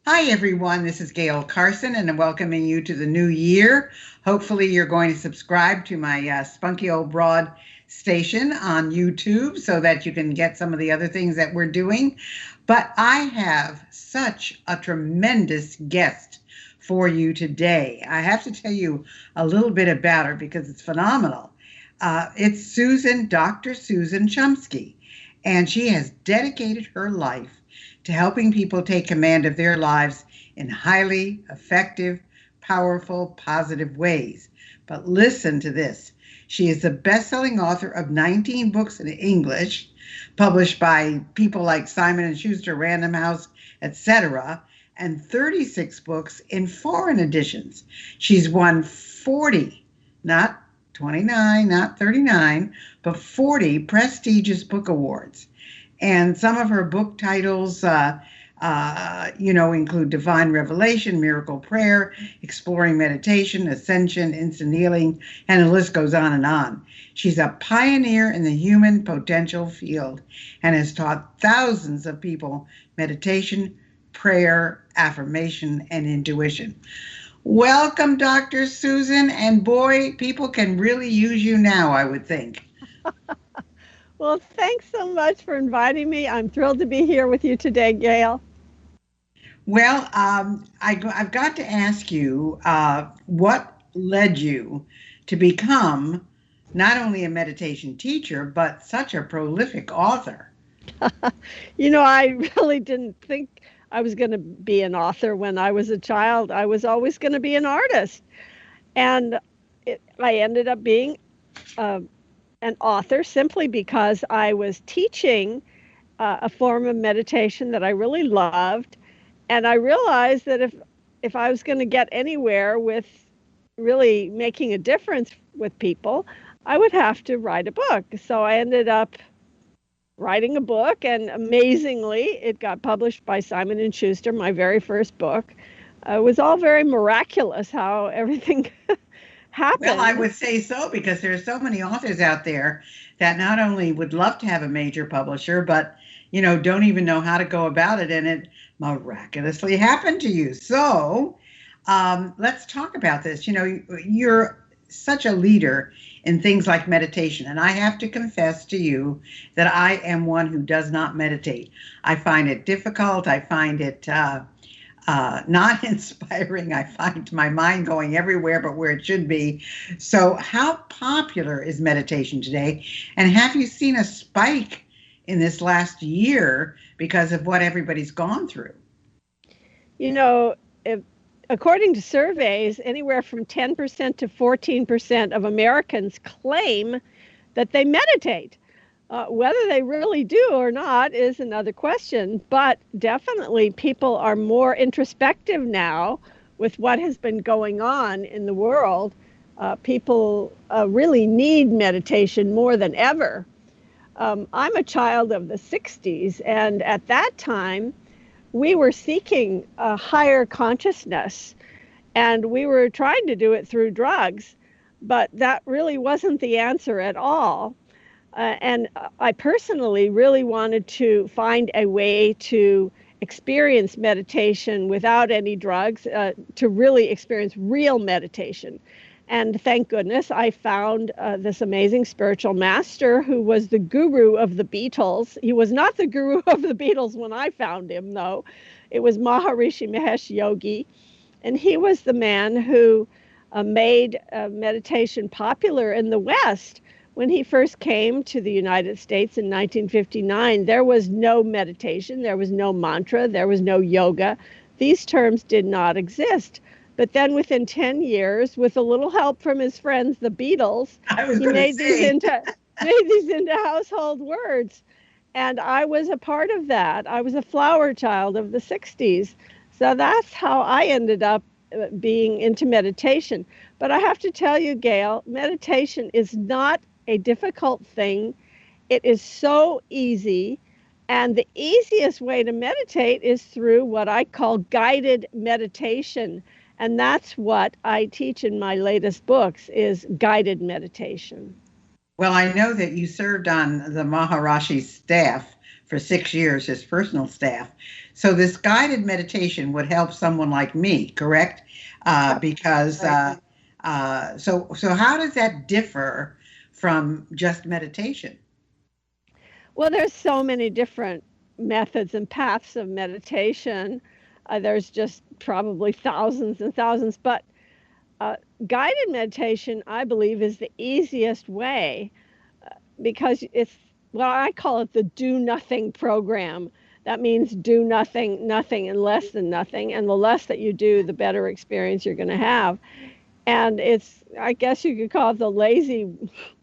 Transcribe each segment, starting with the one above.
Hi, everyone. This is Gail Carson, and I'm welcoming you to the new year. Hopefully, you're going to subscribe to my Spunky Old Broad station on YouTube so that you can get some of the other things that we're doing. But I have such a tremendous guest for you today. I have to tell you a little bit about her because it's phenomenal. It's Dr. Susan Shumsky, and she has dedicated her life to helping people take command of their lives in highly effective, powerful, positive ways. But listen to this. She is the best-selling author of 19 books in English, published by people like Simon and Schuster, Random House, etc., and 36 books in foreign editions. She's won 40, not 29, not 39, but 40 prestigious book awards. And some of her book titles, include Divine Revelation, Miracle Prayer, Exploring Meditation, Ascension, Instant Healing, and the list goes on and on. She's a pioneer in the human potential field and has taught thousands of people meditation, prayer, affirmation, and intuition. Welcome, Dr. Susan. And boy, people can really use you now, I would think. Well, thanks so much for inviting me. I'm thrilled to be here with you today, Gail. Well, I've got to ask you what led you to become not only a meditation teacher, but such a prolific author? I really didn't think I was going to be an author when I was a child. I was always going to be an artist. And I ended up being an author simply because I was teaching a form of meditation that I really loved. And I realized that if I was going to get anywhere with really making a difference with people, I would have to write a book. So I ended up writing a book, and amazingly, it got published by Simon and Schuster, my very first book. It was all very miraculous how everything happened. Well, I would say so because there's so many authors out there that not only would love to have a major publisher, but don't even know how to go about it, and it miraculously happened to you. So let's talk about this. You're such a leader in things like meditation, and I have to confess to you that I am one who does not meditate. I find it difficult. I find it not inspiring. I find my mind going everywhere but where it should be. So how popular is meditation today? And have you seen a spike in this last year because of what everybody's gone through? According to surveys, anywhere from 10% to 14% of Americans claim that they meditate. Whether they really do or not is another question, but definitely people are more introspective now with what has been going on in the world. People really need meditation more than ever. I'm a child of the 60s, and at that time, we were seeking a higher consciousness, and we were trying to do it through drugs, but that really wasn't the answer at all. And I personally really wanted to find a way to experience meditation without any drugs, to really experience real meditation. And thank goodness I found this amazing spiritual master who was the guru of the Beatles. He was not the guru of the Beatles when I found him, though. It was Maharishi Mahesh Yogi. And he was the man who made meditation popular in the West. When he first came to the United States in 1959, there was no meditation, there was no mantra, there was no yoga. These terms did not exist. But then within 10 years, with a little help from his friends, the Beatles, he made these into household words. And I was a part of that. I was a flower child of the 60s. So that's how I ended up being into meditation. But I have to tell you, Gail, meditation is not a difficult thing. It is so easy. And the easiest way to meditate is through what I call guided meditation. And that's what I teach in my latest books is guided meditation. Well, I know that you served on the Maharishi staff for 6 years, his personal staff. So this guided meditation would help someone like me, correct? Because so how does that differ from just meditation? Well, there's so many different methods and paths of meditation. There's just probably thousands and thousands, but guided meditation, I believe, is the easiest way because it's, well, I call it the do nothing program. That means do nothing, nothing, and less than nothing. And the less that you do, the better experience you're going to have. And it's, I guess you could call it the lazy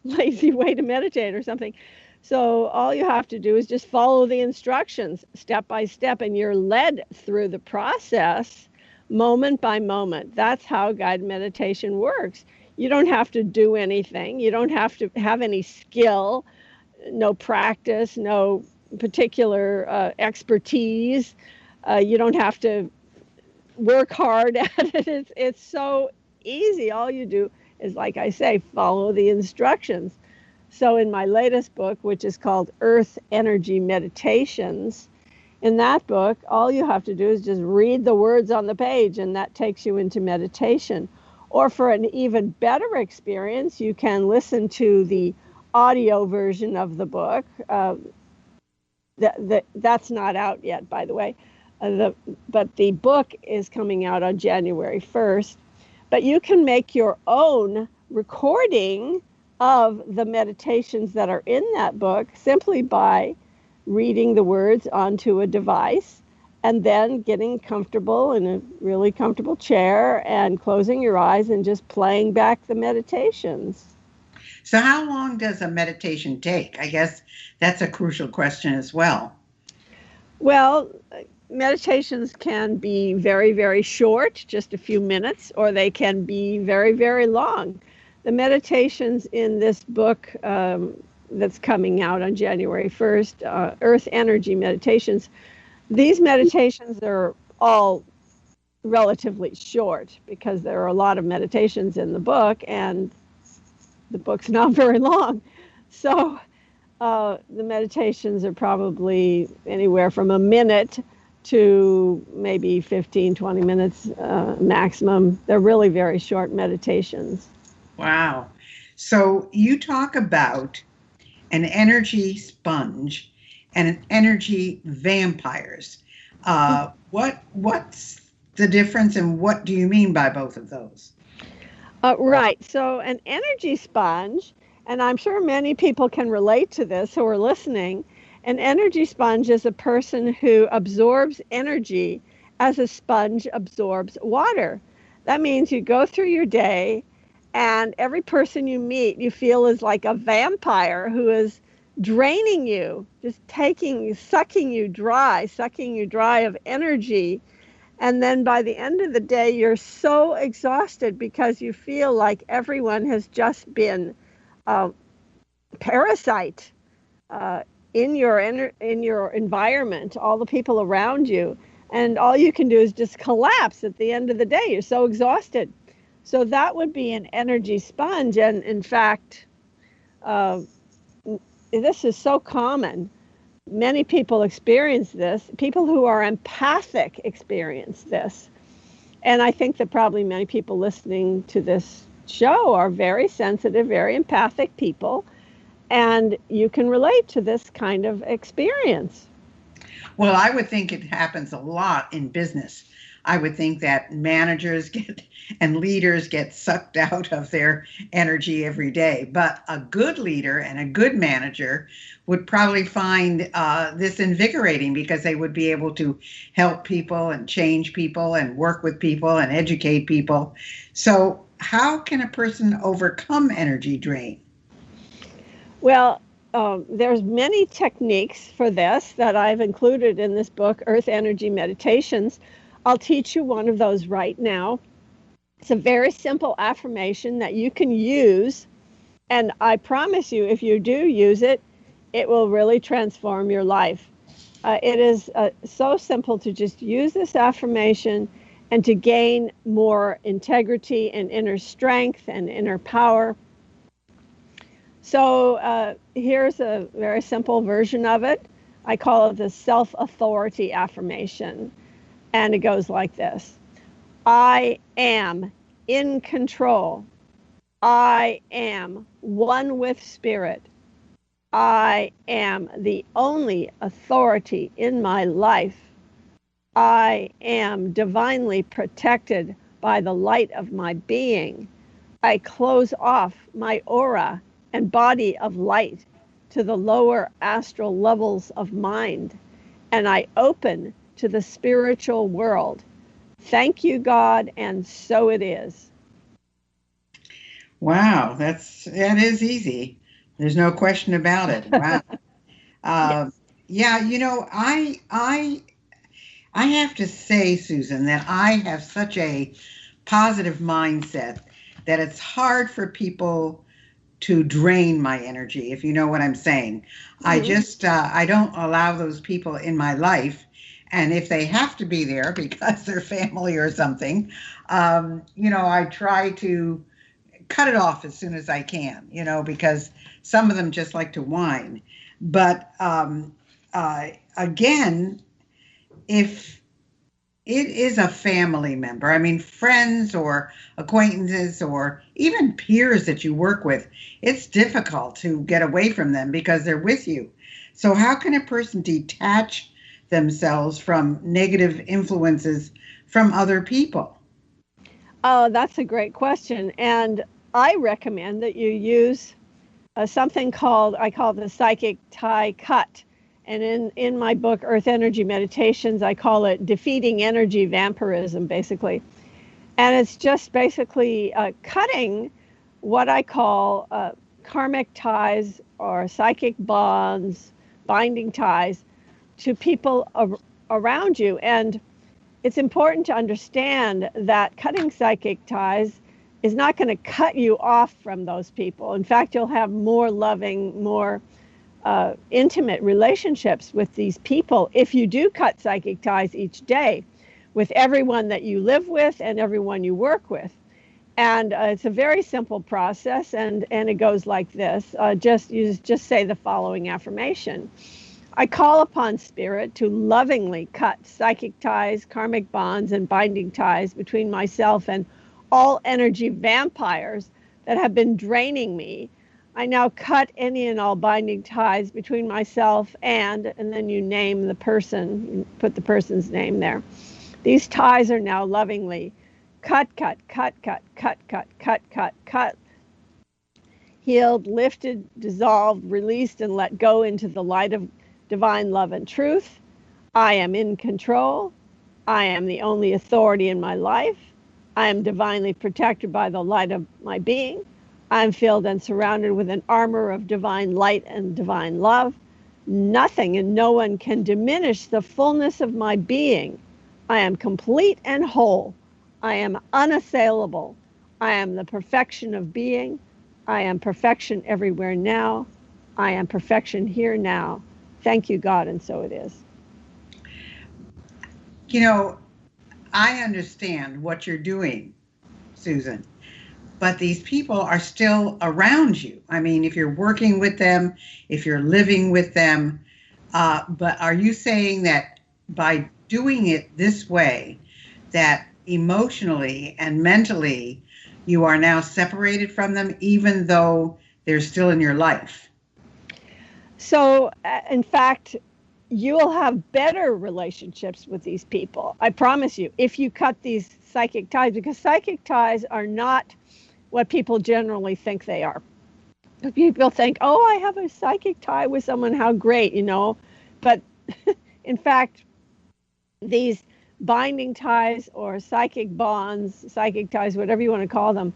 way to meditate or something. So all you have to do is just follow the instructions step by step, and you're led through the process moment by moment. That's how guided meditation works. You don't have to do anything. You don't have to have any skill, no practice, no particular expertise. You don't have to work hard at it. It's so easy. All you do is, like I say, follow the instructions. So in my latest book, which is called Earth Energy Meditations, in that book, all you have to do is just read the words on the page, and that takes you into meditation. Or for an even better experience, you can listen to the audio version of the book. That's not out yet, by the way. But the book is coming out on January 1st. But you can make your own recording of the meditations that are in that book simply by reading the words onto a device and then getting comfortable in a really comfortable chair and closing your eyes and just playing back the meditations. So how long does a meditation take? I guess that's a crucial question as well. Well, meditations can be very, very short, just a few minutes, or they can be very, very long. The meditations in this book that's coming out on January 1st, Earth Energy Meditations, these meditations are all relatively short because there are a lot of meditations in the book and the book's not very long. So the meditations are probably anywhere from a minute to maybe 15, 20 minutes maximum. They're really very short meditations. Wow. So you talk about an energy sponge and an energy vampires. What's the difference, and what do you mean by both of those? Right. So an energy sponge, and I'm sure many people can relate to this who are listening, an energy sponge is a person who absorbs energy as a sponge absorbs water. That means you go through your day, and every person you meet, you feel is like a vampire who is draining you, just sucking you dry of energy. And then by the end of the day, you're so exhausted because you feel like everyone has just been parasite in your environment, all the people around you. And all you can do is just collapse at the end of the day. You're so exhausted. So that would be an energy sponge. And in fact, this is so common. Many people experience this. People who are empathic experience this. And I think that probably many people listening to this show are very sensitive, very empathic people. And you can relate to this kind of experience. Well, I would think it happens a lot in business. I would think that managers and leaders get sucked out of their energy every day. But a good leader and a good manager would probably find this invigorating because they would be able to help people and change people and work with people and educate people. So how can a person overcome energy drain? Well, there's many techniques for this that I've included in this book, Earth Energy Meditations. I'll teach you one of those right now. It's a very simple affirmation that you can use. And I promise you, if you do use it, it will really transform your life. It is so simple to just use this affirmation and to gain more integrity and inner strength and inner power. So here's a very simple version of it. I call it the self-authority affirmation. And it goes like this. I am in control. I am one with spirit. I am the only authority in my life. I am divinely protected by the light of my being. I close off my aura and body of light to the lower astral levels of mind, and I open to the spiritual world. Thank you, God, and so it is. Wow, that is easy. There's no question about it. Wow. Yes. Yeah, I have to say, Susan, that I have such a positive mindset that it's hard for people to drain my energy, if you know what I'm saying. I don't allow those people in my life. And if they have to be there because they're family or something, I try to cut it off as soon as I can, because some of them just like to whine. But again, if it is a family member, I mean, friends or acquaintances or even peers that you work with, it's difficult to get away from them because they're with you. So how can a person detach themselves from negative influences from other people? Oh, that's a great question. And I recommend that you use something I call the psychic tie cut. And in my book, Earth Energy Meditations, I call it defeating energy vampirism, basically. And it's just basically cutting what I call karmic ties or psychic bonds, binding ties to people around you. And it's important to understand that cutting psychic ties is not going to cut you off from those people. In fact, you'll have more loving, more intimate relationships with these people if you do cut psychic ties each day with everyone that you live with and everyone you work with. And it's a very simple process, and it goes like this. You just say the following affirmation. I call upon Spirit to lovingly cut psychic ties, karmic bonds, and binding ties between myself and all energy vampires that have been draining me. I now cut any and all binding ties between myself and then you name the person, you put the person's name there. These ties are now lovingly cut, healed, lifted, dissolved, released, and let go into the light of divine love and truth. I am in control. I am the only authority in my life. I am divinely protected by the light of my being. I am filled and surrounded with an armor of divine light and divine love. Nothing and no one can diminish the fullness of my being. I am complete and whole. I am unassailable. I am the perfection of being. I am perfection everywhere now. I am perfection here now. Thank you, God, and so it is. I understand what you're doing, Susan, but these people are still around you. I mean, if you're working with them, if you're living with them, but are you saying that by doing it this way, that emotionally and mentally, you are now separated from them, even though they're still in your life? So, in fact, you will have better relationships with these people. I promise you, if you cut these psychic ties, because psychic ties are not what people generally think they are. People think, oh, I have a psychic tie with someone, how great, But in fact, these binding ties or psychic bonds, psychic ties, whatever you want to call them,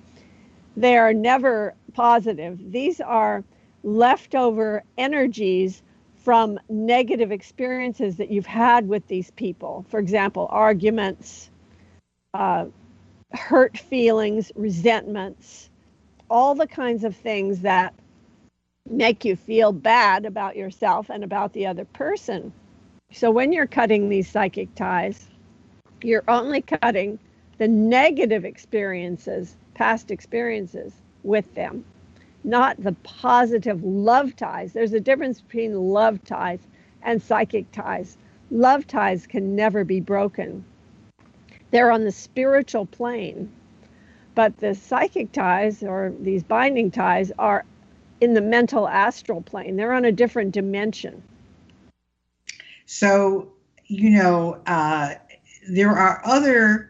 they are never positive. These are leftover energies from negative experiences that you've had with these people. For example, arguments, hurt feelings, resentments, all the kinds of things that make you feel bad about yourself and about the other person. So when you're cutting these psychic ties, you're only cutting the negative experiences, past experiences with them, not the positive love ties. There's a difference between love ties and psychic ties. Love ties can never be broken. They're on the spiritual plane, but the psychic ties, or these binding ties, are in the mental astral plane. They're on a different dimension. So, there are other,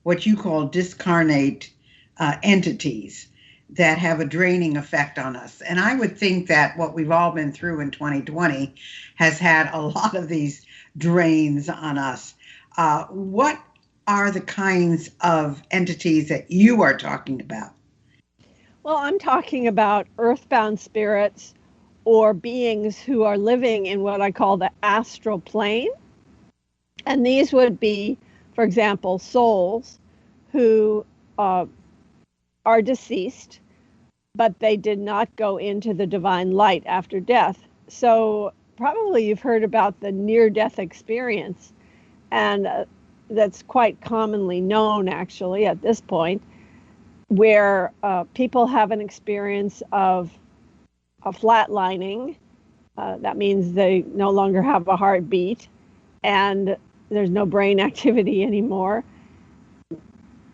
what you call discarnate entities that have a draining effect on us. And I would think that what we've all been through in 2020 has had a lot of these drains on us. What are the kinds of entities that you are talking about? Well, I'm talking about earthbound spirits or beings who are living in what I call the astral plane. And these would be, for example, souls who are deceased, but they did not go into the divine light after death. So probably you've heard about the near-death experience, and that's quite commonly known, actually, at this point, where people have an experience of a flatlining. That means they no longer have a heartbeat, and there's no brain activity anymore,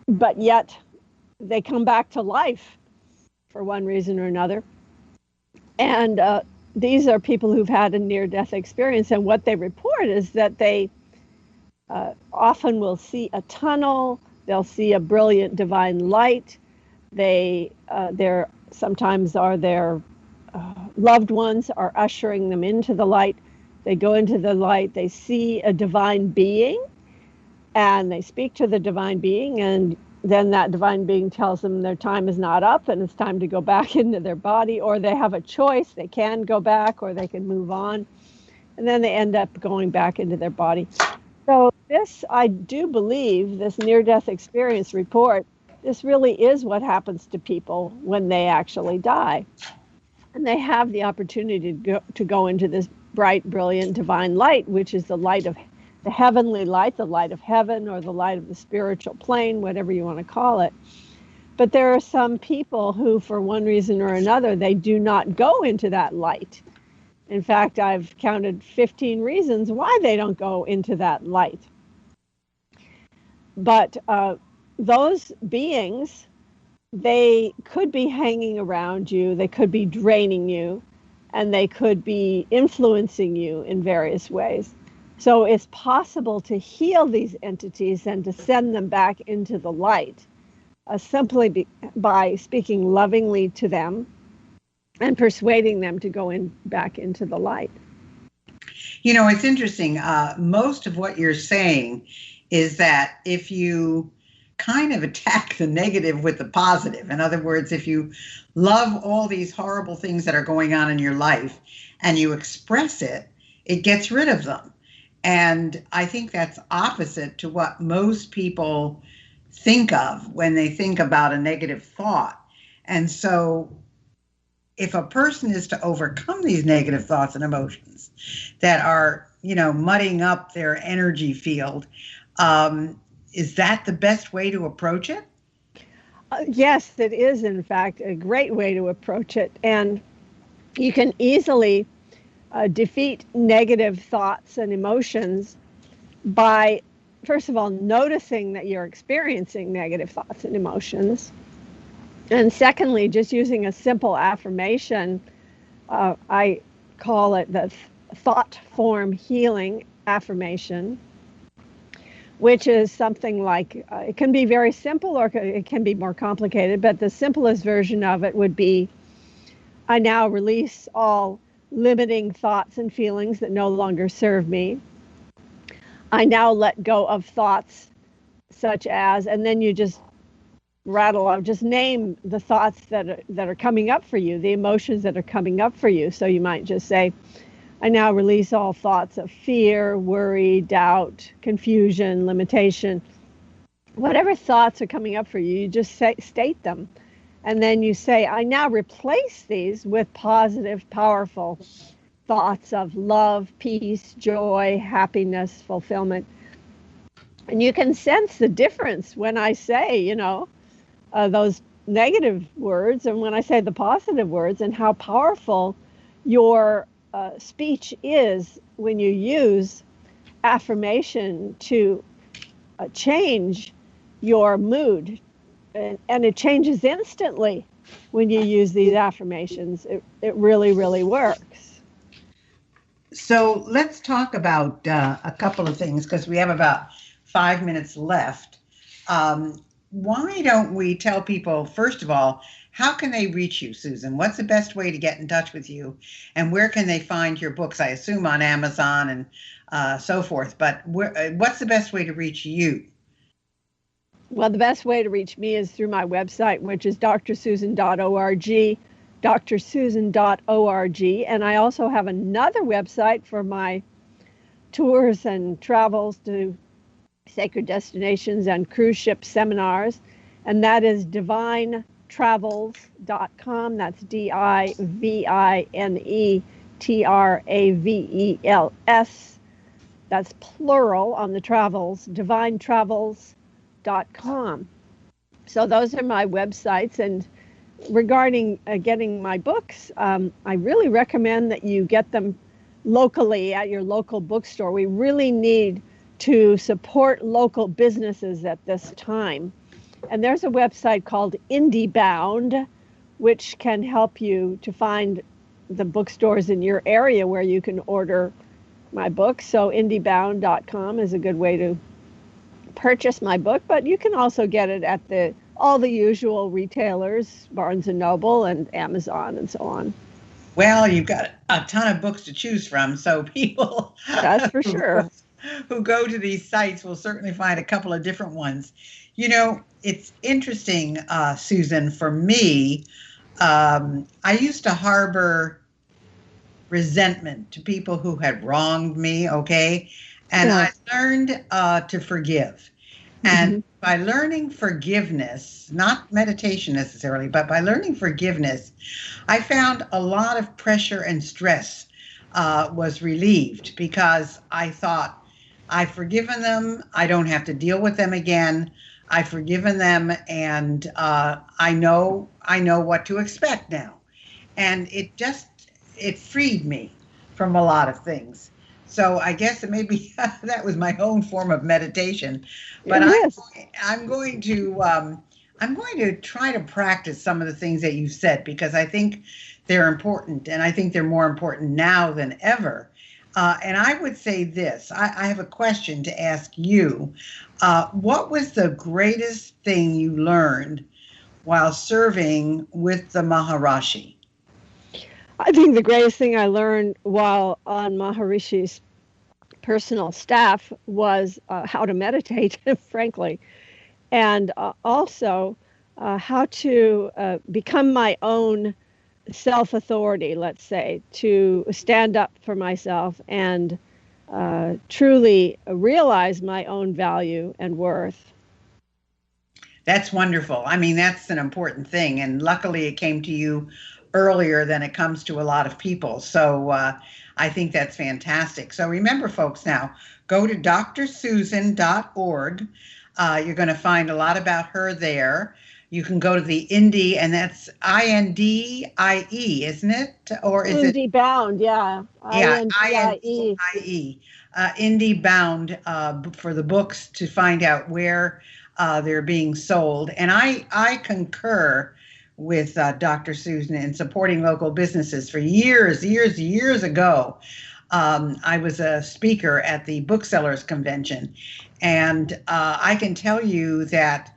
but yet they come back to life for one reason or another. And these are people who've had a near-death experience, and what they report is that they often will see a tunnel, they'll see a brilliant divine light, sometimes their loved ones are ushering them into the light. They go into the light, they see a divine being, and they speak to the divine being, and then that divine being tells them their time is not up and it's time to go back into their body, or they have a choice. They can go back or they can move on, and then they end up going back into their body. So this, I do believe, this near-death experience report, this really is what happens to people when they actually die. And they have the opportunity to go into this bright, brilliant, divine light, which is the light of the heavenly light, the light of heaven, or the light of the spiritual plane, whatever you want to call it. But there are some people who, for one reason or another, they do not go into that light. In fact, I've counted 15 reasons why they don't go into that light. But those beings, they could be hanging around you, they could be draining you, and they could be influencing you in various ways. So it's possible to heal these entities and to send them back into the light simply by speaking lovingly to them and persuading them to go back into the light. It's interesting. Most of what you're saying is that if you kind of attack the negative with the positive, in other words, if you love all these horrible things that are going on in your life and you express it, it gets rid of them. And I think that's opposite to what most people think of when they think about a negative thought. And so if a person is to overcome these negative thoughts and emotions that are, muddying up their energy field, is that the best way to approach it? Yes, it is, in fact, a great way to approach it. And you can easily defeat negative thoughts and emotions by, first of all, noticing that you're experiencing negative thoughts and emotions. And secondly, just using a simple affirmation. I call it the thought form healing affirmation, which is something like, it can be very simple or it can be more complicated, but the simplest version of it would be, I now release all limiting thoughts and feelings that no longer serve me. I now let go of thoughts such as, and then you just rattle off, just name the thoughts that are coming up for you, the emotions that are coming up for you. So you might just say, I now release all thoughts of fear, worry, doubt, confusion, limitation. Whatever thoughts are coming up for you, you just state them. And then you say, I now replace these with positive, powerful thoughts of love, peace, joy, happiness, fulfillment. And you can sense the difference when I say, those negative words and when I say the positive words, and how powerful your speech is when you use affirmation to change your mood, and it changes instantly when you use these affirmations. It really, really works. So let's talk about a couple of things because we have about 5 minutes left. Why don't we tell people, first of all, how can they reach you, Susan? What's the best way to get in touch with you? And where can they find your books? I assume on Amazon and so forth, but what's the best way to reach you? Well, the best way to reach me is through my website, which is drsusan.org, drsusan.org. And I also have another website for my tours and travels to sacred destinations and cruise ship seminars, and that is divinetravels.com. That's DIVINETRAVELS. That's plural on the travels, divinetravels.com. So those are my websites. And regarding getting my books, I really recommend that you get them locally at your local bookstore. We really need to support local businesses at this time. And there's a website called Earthbound, which can help you to find the bookstores in your area where you can order my books. So Earthbound.com is a good way to purchase my book, but you can also get it at all the usual retailers, Barnes & Noble and Amazon and so on. Well, you've got a ton of books to choose from, so people that's for sure who go to these sites will certainly find a couple of different ones. You know, it's interesting, Susan, for me, I used to harbor resentment to people who had wronged me, okay? And I learned to forgive. And by learning forgiveness, not meditation necessarily, but by learning forgiveness, I found a lot of pressure and stress was relieved because I thought, I've forgiven them. I don't have to deal with them again. I've forgiven them, and I know what to expect now. And it freed me from a lot of things. So I guess maybe that was my own form of meditation. But I'm going to try to practice some of the things that you've said because I think they're important, and I think they're more important now than ever. And I would say this, I have a question to ask you. What was the greatest thing you learned while serving with the Maharishi? I think the greatest thing I learned while on Maharishi's personal staff was how to meditate, frankly, and also how to become my own self-authority, let's say, to stand up for myself and truly realize my own value and worth. That's wonderful. I mean, that's an important thing. And luckily it came to you earlier than it comes to a lot of people. So I think that's fantastic. So remember, folks, now go to drsusan.org. You're going to find a lot about her there. You can go to the Indie, and that's INDIE, isn't it? Or is it Earthbound? Yeah. Yeah, INDIE. Earthbound for the books to find out where they're being sold. And I concur with Dr. Susan in supporting local businesses. For years ago, I was a speaker at the Booksellers Convention, and I can tell you that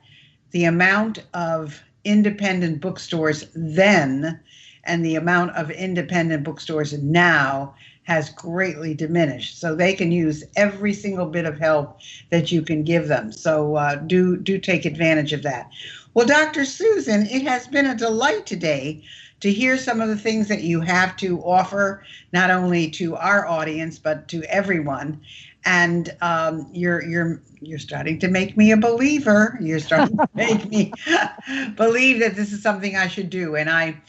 the amount of independent bookstores then and the amount of independent bookstores now has greatly diminished. So they can use every single bit of help that you can give them. So do take advantage of that. Well, Dr. Susan, it has been a delight today to hear some of the things that you have to offer, not only to our audience, but to everyone. And you're starting to make me a believer. You're starting to make me believe that this is something I should do. And I'm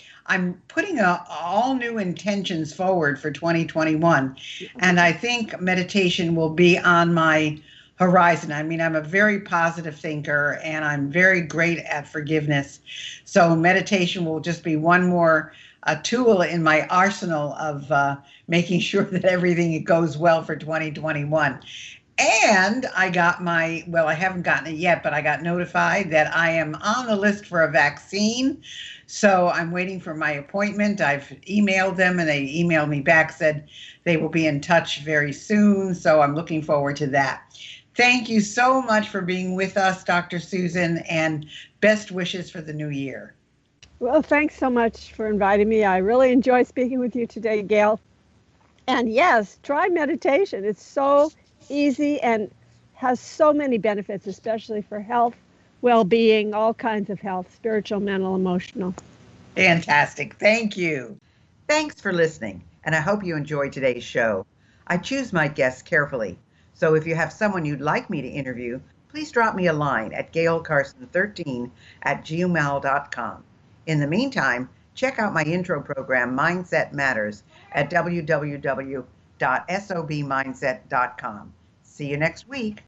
putting all new intentions forward for 2021. And I think meditation will be on my horizon. I mean, I'm a very positive thinker and I'm very great at forgiveness. So meditation will just be one more a tool in my arsenal of making sure that everything goes well for 2021. And I got I haven't gotten it yet, but I got notified that I am on the list for a vaccine. So I'm waiting for my appointment. I've emailed them and they emailed me back, said they will be in touch very soon. So I'm looking forward to that. Thank you so much for being with us, Dr. Susan, and best wishes for the new year. Well, thanks so much for inviting me. I really enjoyed speaking with you today, Gail. And yes, try meditation. It's so easy and has so many benefits, especially for health, well-being, all kinds of health, spiritual, mental, emotional. Fantastic. Thank you. Thanks for listening, and I hope you enjoyed today's show. I choose my guests carefully, so if you have someone you'd like me to interview, please drop me a line at gailcarson13@gmail.com. In the meantime, check out my intro program, Mindset Matters, at www.sobmindset.com. See you next week.